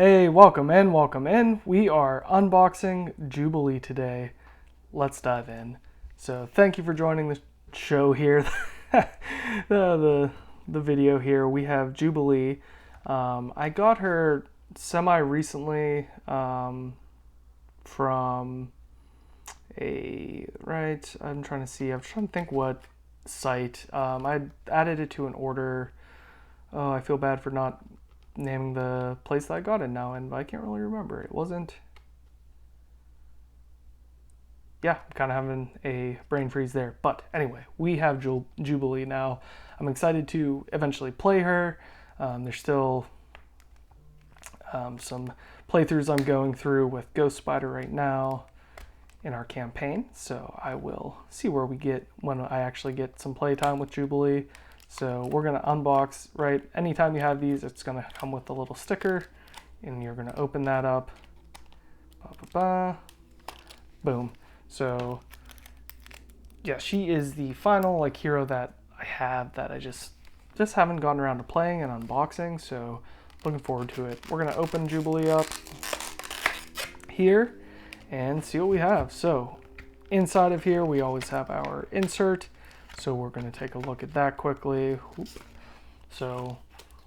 Hey, welcome in, welcome in. We are unboxing Jubilee today. Let's dive in. So thank you for joining the show here, the video here. We have Jubilee. I got her semi-recently from I'm trying to think what site. I added it to an order. Oh, I feel bad for not naming the place that I got it now, and I can't really remember. It wasn't. Yeah, I'm kind of having a brain freeze there. But anyway, we have Jubilee now. I'm excited to eventually play her. There's still some playthroughs I'm going through with Ghost Spider right now in our campaign. So I will see where we get when I actually get some playtime with Jubilee. So we're gonna unbox, right? Anytime you have these, it's gonna come with a little sticker and you're gonna open that up. Boom. So yeah, she is the final hero that I have that I just haven't gotten around to playing and unboxing. So looking forward to it. We're gonna open Jubilee up here and see what we have. So inside of here, we always have our insert. So we're going to take a look at that quickly. So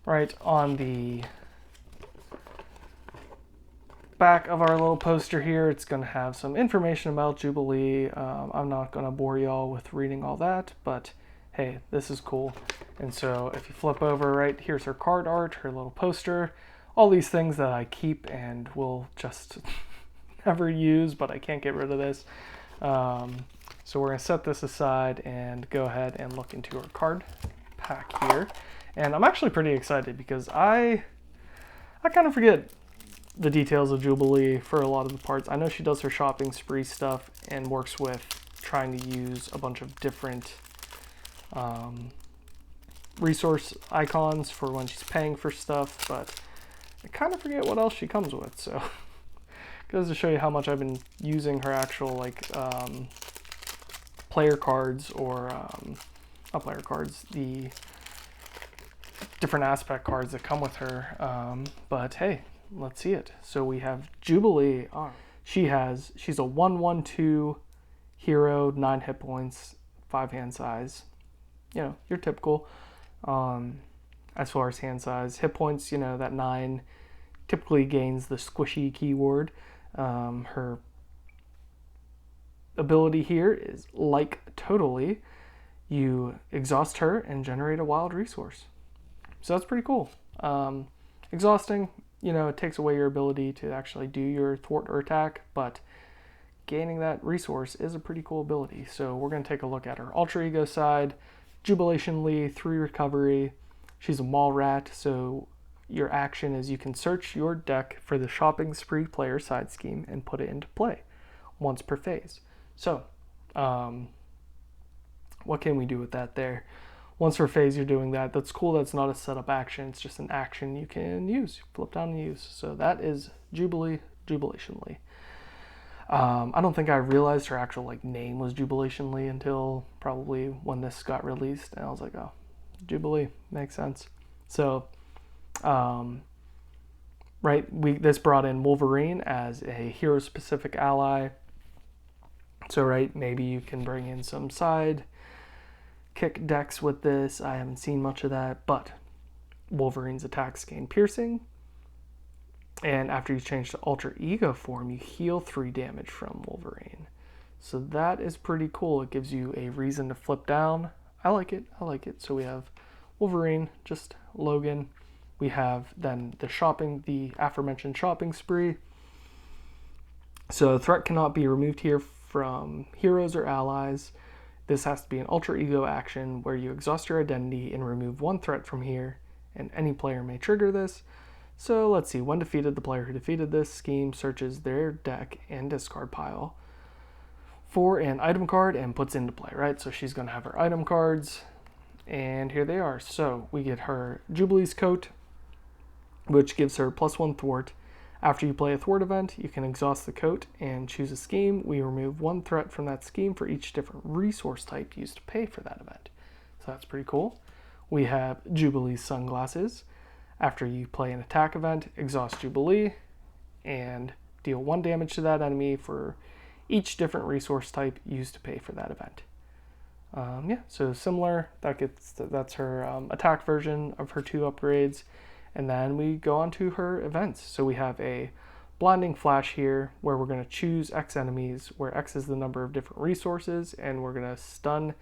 right on the back of our little poster here, it's going to have some information about Jubilee. I'm not going to bore y'all with reading all that, but hey, this is cool. And so if you flip over, right, here's her card art, her little poster, all these things that I keep and will just never use, but I can't get rid of this. So we're going to set this aside and go ahead and look into our card pack here. And I'm actually pretty excited because I kind of forget the details of Jubilee for a lot of the parts. I know she does her shopping spree stuff and works with trying to use a bunch of different resource icons for when she's paying for stuff, but I kind of forget what else she comes with. So goes to show you how much I've been using her actual player cards, or not player cards, the different aspect cards that come with her. But hey, let's see it. So we have Jubilee. She's a 1/1/2 hero, 9 hit points, 5 hand size. You know, your typical. As far as hand size, hit points, you know, that 9 typically gains the squishy keyword. Her ability here is totally. You exhaust her and generate a wild resource. So that's pretty cool. Exhausting, you know, it takes away your ability to actually do your thwart or attack, but gaining that resource is a pretty cool ability. So we're going to take a look at her alter ego side. Jubilation Lee, 3 recovery. She's a mall rat, so your action is you can search your deck for the shopping spree player side scheme and put it into play once per phase. So what can we do with that there? Once per phase you're doing that. That's cool. That's not a setup action. It's just an action you can use. Flip down and use. So that is Jubilation Lee. I don't think I realized her actual name was Jubilation Lee until probably when this got released, and I was like, oh, Jubilee, makes sense. So this brought in Wolverine as a hero specific ally. So maybe you can bring in some side kick decks with this. I haven't seen much of that, but Wolverine's attacks gain piercing, and after you change to alter ego form, you heal 3 damage from Wolverine. So that is pretty cool. It gives you a reason to flip down. I like it. So we have Wolverine, just Logan. We have then the aforementioned shopping spree. So threat cannot be removed here from heroes or allies. This has to be an alter ego action where you exhaust your identity and remove 1 threat from here, and any player may trigger this. So let's see, when defeated, the player who defeated this scheme searches their deck and discard pile for an item card and puts into play, right? So she's going to have her item cards, and here they are. So we get her Jubilee's coat, which gives her +1 thwart. After you play a thwart event, you can exhaust the coat and choose a scheme. We remove 1 threat from that scheme for each different resource type used to pay for that event. So that's pretty cool. We have Jubilee's sunglasses. After you play an attack event, exhaust Jubilee and deal 1 damage to that enemy for each different resource type used to pay for that event. Yeah, so similar. That's her attack version of her 2 upgrades. And then we go on to her events. So we have a Blinding Flash here, where we're going to choose X enemies, where X is the number of different resources, and we're going to stun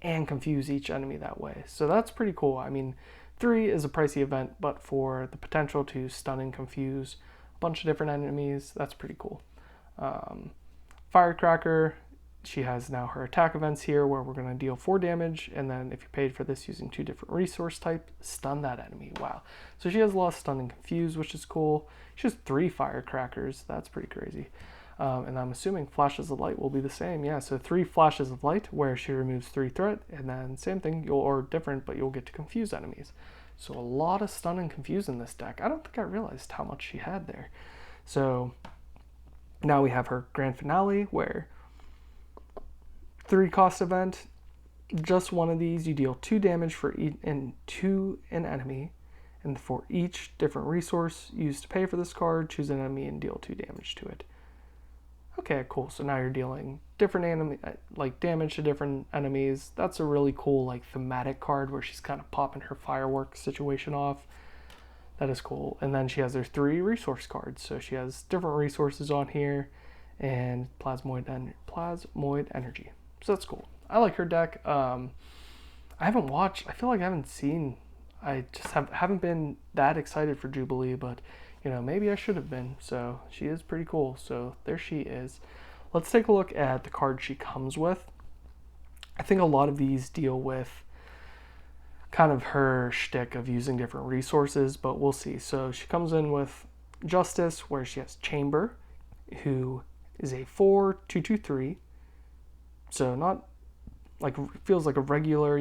and confuse each enemy that way. So that's pretty cool. I mean, 3 is a pricey event, but for the potential to stun and confuse a bunch of different enemies, that's pretty cool. Firecracker, she has now her attack events here, where we're going to deal 4 damage, and then if you paid for this using 2 different resource type, stun that enemy. Wow. So she has a lot of stun and confuse, which is cool. She has 3 firecrackers. That's pretty crazy. And I'm assuming flashes of light will be the same. Yeah, so 3 flashes of light, where she removes 3 threat, and then same thing, or different, but you'll get to confuse enemies. So a lot of stun and confuse in this deck. I don't think I realized how much she had there. So now we have her grand finale, where 3 cost event, just one of these, you deal 2 damage for an enemy, and for each different resource used to pay for this card, choose an enemy and deal 2 damage to it. Okay, cool. So now you're dealing different damage to different enemies. That's a really cool thematic card where she's kind of popping her fireworks situation off. That is cool. And then she has her 3 resource cards. So she has different resources on here and plasmoid energy. So that's cool. I like her deck. I haven't watched. I feel like I haven't seen. I just haven't been that excited for Jubilee, but maybe I should have been. So she is pretty cool. So there she is. Let's take a look at the cards she comes with. I think a lot of these deal with kind of her shtick of using different resources, but we'll see. So she comes in with Justice, where she has Chamber, who is a 4/2/2/3. So not feels like a regular,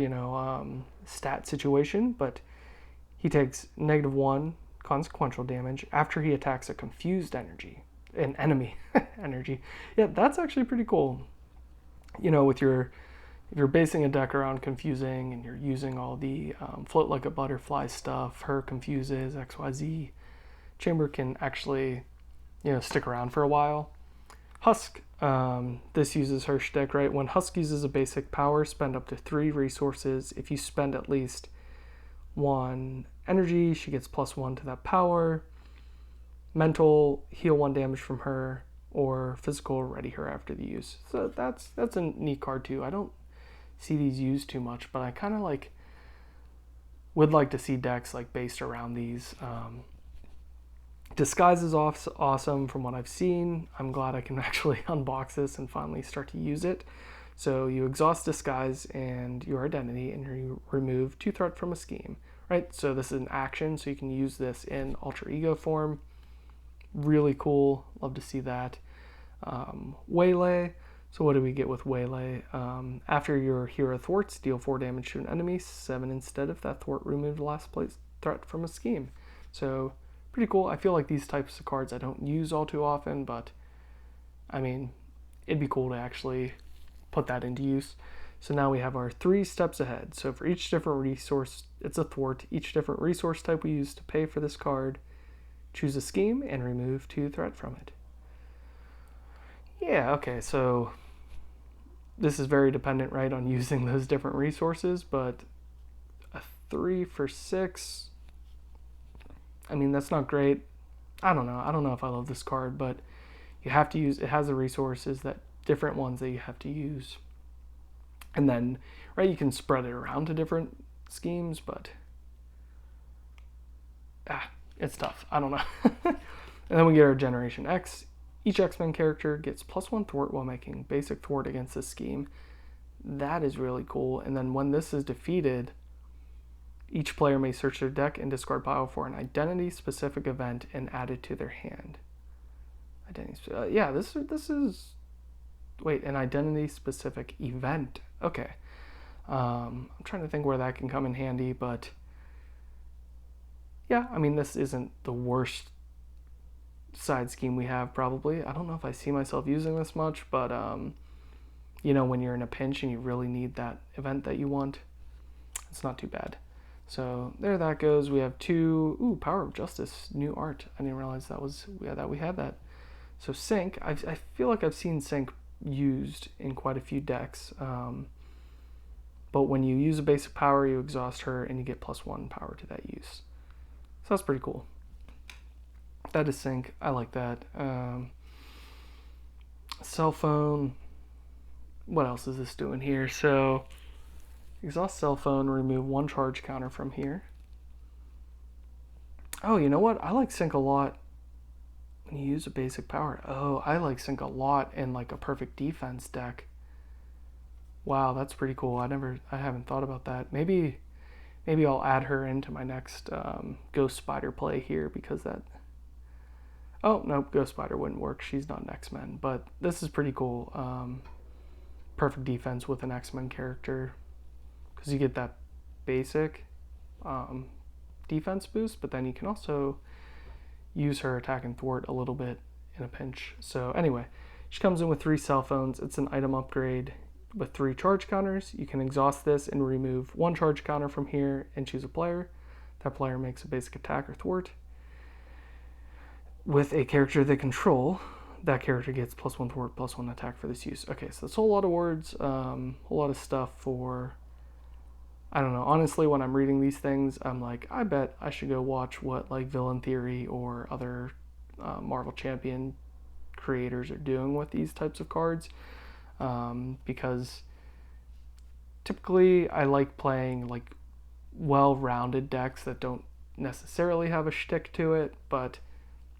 stat situation, but he takes -1 consequential damage after he attacks a confused an enemy energy. Yeah, that's actually pretty cool. If you're basing a deck around confusing and you're using all the float like a butterfly stuff, her confuses, XYZ, Chamber can actually, stick around for a while. Husk, this uses her shtick, right? When Husk uses a basic power, spend up to 3 resources. If you spend at least 1 energy, she gets +1 to that power. Mental, heal 1 damage from her, or physical, ready her after the use. So that's a neat card too. I don't see these used too much, but I kind of would like to see decks based around these. Disguise is awesome from what I've seen. I'm glad I can actually unbox this and finally start to use it. So you exhaust Disguise and your identity, and you remove 2 threat from a scheme, right? So this is an action, so you can use this in alter ego form. Really cool. Love to see that. Waylay. So what do we get with Waylay? After your hero thwarts, deal 4 damage to an enemy, 7 instead if that thwart removed the last place threat from a scheme. So pretty cool. I feel like these types of cards I don't use all too often, but I mean, it'd be cool to actually put that into use. So now we have our 3 steps ahead. So for each different resource, it's a thwart. Each different resource type we use to pay for this card, choose a scheme and remove 2 threat from it. Yeah, okay, so this is very dependent, right, on using those different resources, but a 3 for 6, I mean, that's not great. I don't know if I love this card, but you have to use, it has the resources, that different ones that you have to use. And then, right, you can spread it around to different schemes, but it's tough. I don't know. And then we get our Generation X. Each X-Men character gets +1 thwart while making basic thwart against this scheme. That is really cool. And then when this is defeated, each player may search their deck and discard pile for an identity-specific event and add it to their hand. Yeah, this is... Wait, an identity-specific event. Okay. I'm trying to think where that can come in handy, but... Yeah, I mean, this isn't the worst side scheme we have, probably. I don't know if I see myself using this much, but, when you're in a pinch and you really need that event that you want, it's not too bad. So there that goes. We have 2. Ooh, Power of Justice, new art. I didn't realize that we had that. So Sync, I feel like I've seen Sync used in quite a few decks. But when you use a basic power, you exhaust her and you get +1 power to that use. So that's pretty cool. That is Sync. I like that. Cell phone. What else is this doing here? So exhaust cell phone, remove 1 charge counter from here. Oh, you know what? I like Sync a lot when you use a basic power. Oh, I like Sync a lot in like a perfect defense deck. Wow, that's pretty cool. I haven't thought about that. Maybe I'll add her into my next Ghost Spider play here because that. Oh nope, Ghost Spider wouldn't work. She's not an X-Men, but this is pretty cool. Perfect defense with an X-Men character because you get that basic defense boost, but then you can also use her attack and thwart a little bit in a pinch. So anyway, she comes in with 3 cell phones. It's an item upgrade with 3 charge counters. You can exhaust this and remove 1 charge counter from here and choose a player. That player makes a basic attack or thwart. With a character they control, that character gets +1 thwart, +1 attack for this use. Okay, so that's a whole lot of words, a whole lot of stuff for, I don't know. Honestly, when I'm reading these things, I'm like, I bet I should go watch what like Villain Theory or other Marvel Champion creators are doing with these types of cards. Because typically I like playing like well-rounded decks that don't necessarily have a shtick to it, but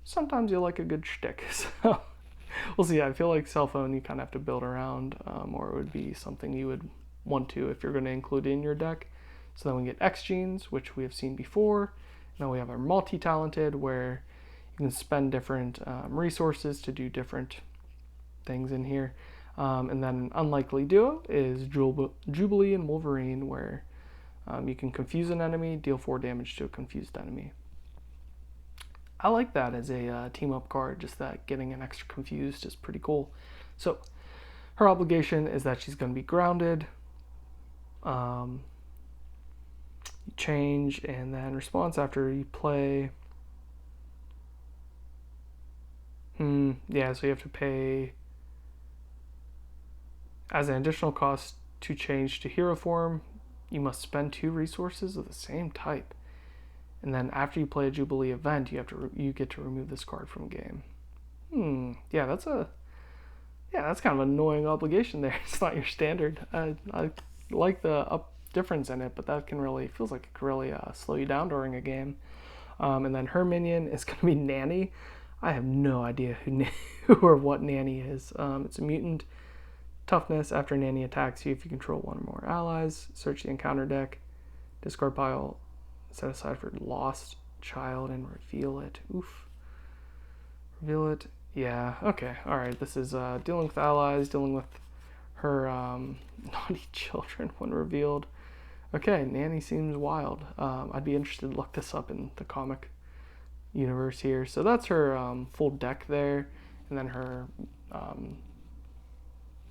sometimes you like a good shtick. So we'll see. I feel like cell phone you kind of have to build around, or it would be something you would want to if you're going to include it in your deck. So then we get X Genes, which we have seen before. Now we have our multi-talented, where you can spend different resources to do different things in here. And then an unlikely duo is Jubilee and Wolverine, where you can confuse an enemy, deal 4 damage to a confused enemy. I like that as a team-up card, just that getting an extra confused is pretty cool. So her obligation is that she's going to be grounded. You change, and then response after you play. Yeah, so you have to pay as an additional cost to change to hero form. You must spend 2 resources of the same type. And then after you play a Jubilee event, you get to remove this card from game. Yeah, that's kind of an annoying obligation there. It's not your standard. I like the difference in it, but that feels like it can really slow you down during a game. And then her minion is going to be Nanny. I have no idea who or what Nanny is. It's a mutant. Toughness, after Nanny attacks you, if you control 1 or more allies, search the encounter deck, discard pile, set aside for Lost Child, and reveal it. Oof. Reveal it. Yeah, okay, alright. This is dealing with allies, dealing with her naughty children when revealed. Okay, Nanny seems wild. I'd be interested to look this up in the comic universe here. So that's her full deck there, and then her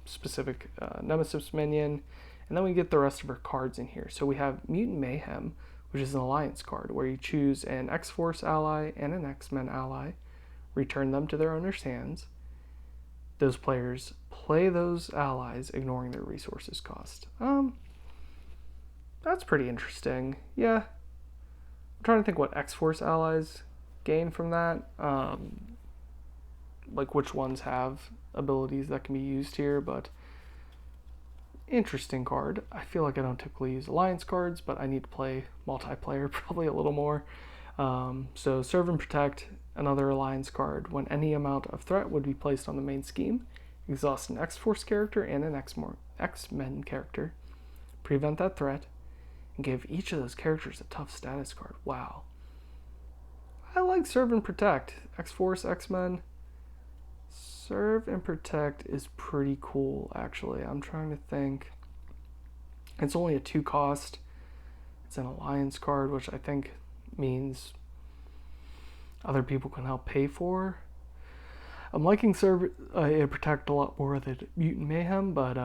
specific Nemesis minion, and then we get the rest of her cards in here. So we have Mutant Mayhem, which is an alliance card where you choose an X-Force ally and an X-Men ally, return them to their owner's hands. Those players play those allies, ignoring their resources cost. That's pretty interesting. Yeah. I'm trying to think what X-Force allies gain from that. Like which ones have abilities that can be used here, but interesting card. I feel like I don't typically use alliance cards, but I need to play multiplayer probably a little more. So Serve and Protect, another alliance card. When any amount of threat would be placed on the main scheme, exhaust an X-Force character and an X-Men character, prevent that threat, and give each of those characters a tough status card. Wow. I like Serve and Protect. X-Force, X-Men. Serve and Protect is pretty cool, actually. I'm trying to think. It's only a 2 cost. It's an alliance card, which I think means other people can help pay for. I'm liking Serve and Protect a lot more than Mutant Mayhem, but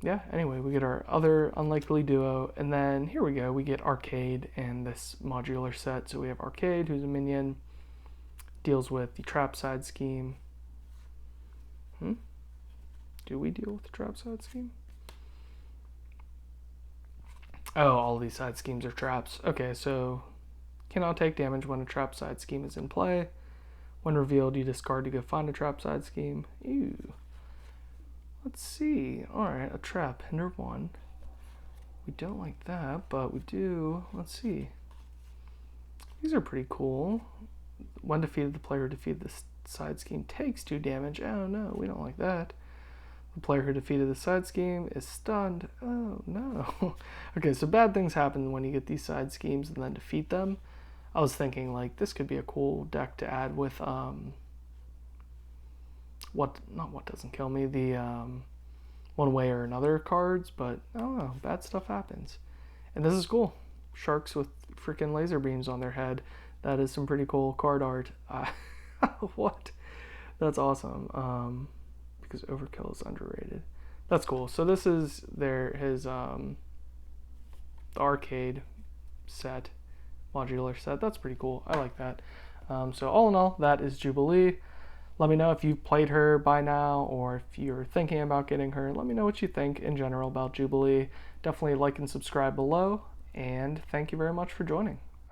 yeah, anyway, we get our other unlikely duo, and then here we go, we get Arcade and this modular set. So we have Arcade, who's a minion, deals with the trap side scheme. Do we deal with the trap side scheme? Oh, all these side schemes are traps. Okay, so cannot take damage when a trap side scheme is in play. When revealed, you discard to go find a trap side scheme. Ew. Let's see. Alright, a trap, hinder 1. We don't like that, but we do. Let's see. These are pretty cool. When defeated, the player who defeated the side scheme takes 2 damage. Oh no, we don't like that. The player who defeated the side scheme is stunned. Oh no. Okay, so bad things happen when you get these side schemes and then defeat them. I was thinking like this could be a cool deck to add with what doesn't kill me, the one way or another cards, but I don't know, bad stuff happens. And this is cool. Sharks with freaking laser beams on their head. That is some pretty cool card art. What? That's awesome. Because Overkill is underrated. That's cool. So this is his the Arcade set, modular set. That's pretty cool. I like that. So all in all, that is Jubilee. Let me know if you've played her by now or if you're thinking about getting her. Let me know what you think in general about Jubilee. Definitely like and subscribe below, and thank you very much for joining.